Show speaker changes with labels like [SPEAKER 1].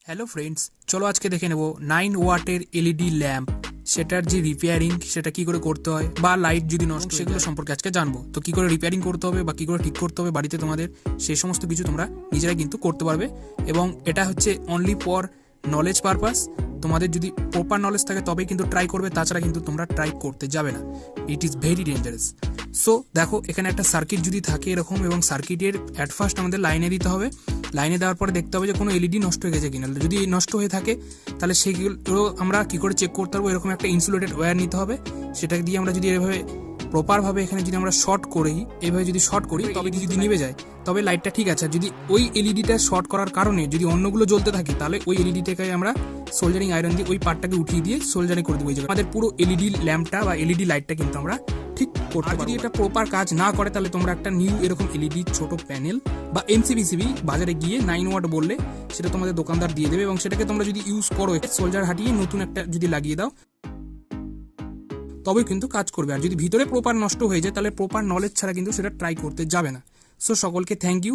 [SPEAKER 1] Hello friends, চলো আজকে দেখে নেব 9 ওয়াটের এলইডি ল্যাম্প সেটার যে রিপেয়ারিং সেটা কি করে করতে হয়, বা লাইট যদি নষ্ট সেগুলো সম্পর্কে আজকে জানবো। তো কি করে রিপেয়ারিং করতে হবে বা কি করে ঠিক করতে হবে বাড়িতে তোমাদের, সেই সমস্ত কিছু তোমরা নিজেরাই কিন্তু করতে পারবে। এবং এটা হচ্ছে অনলি ফর নলেজ পারপাস। তোমাদের যদি প্রপার নলেজ থাকে তবেই কিন্তু ট্রাই করবে, তাছাড়া কিন্তু তোমরা ট্রাই করতে যাবে না। It is very dangerous. So দেখো, এখানে একটা সার্কিট যদি থাকে এরকম, এবং সার্কিটের অ্যাট ফার্স্ট আমাদের লাইনে দিতে হবে। লাইনে দেওয়ার পরে দেখতে হবে যে কোনো এলইডি নষ্ট হয়ে গেছে কিনা। যদি নষ্ট হয়ে থাকে তাহলে সেগুলো আমরা কি করে চেক করতে পারবো, এরকম একটা ইনসুলেটেড ওয়্যার নিতে হবে। সেটা দিয়ে আমরা যদি এভাবে প্রপারভাবে এখানে যদি আমরা শর্ট করি, এভাবে যদি শর্ট করি তবে যদি নিভে যায় তবে লাইটটা ঠিক আছে। আর যদি ওই এলইডিটা শর্ট করার কারণে যদি অন্যগুলো জ্বলতে থাকে তাহলে ওই এলইডিটাকে আমরা সোল্ডারিং আয়রন দিয়ে ওই পার্টটাকে উঠিয়ে দিয়ে সোল্ডারিং করে দেবো। আমাদের পুরো এলইডি ল্যাম্পটা বা এলইডি লাইটটা কিন্তু আমরা ঠিক করতে পারবো। যদি এটা প্রপার কাজ না করে তাহলে তোমরা একটা নিউ এরকম এলইডি ছোট প্যানেল বা এমসিবিসিবি বাজারে গিয়ে 9 ওয়াট বললে সেটা তোমাদের দোকানদার দিয়ে দেবে, এবং সেটাকে তোমরা যদি ইউজ করো সোল্ডার হাটিয়ে নতুন একটা যদি লাগিয়ে দাও তবেই কিন্তু কাজ করবে। আর যদি ভিতরে প্রপার নষ্ট হয়ে যায় তাহলে প্রপার নলেজ ছাড়া কিন্তু সেটা ট্রাই করতে যাবে না। সো সকলকে থ্যাংক ইউ।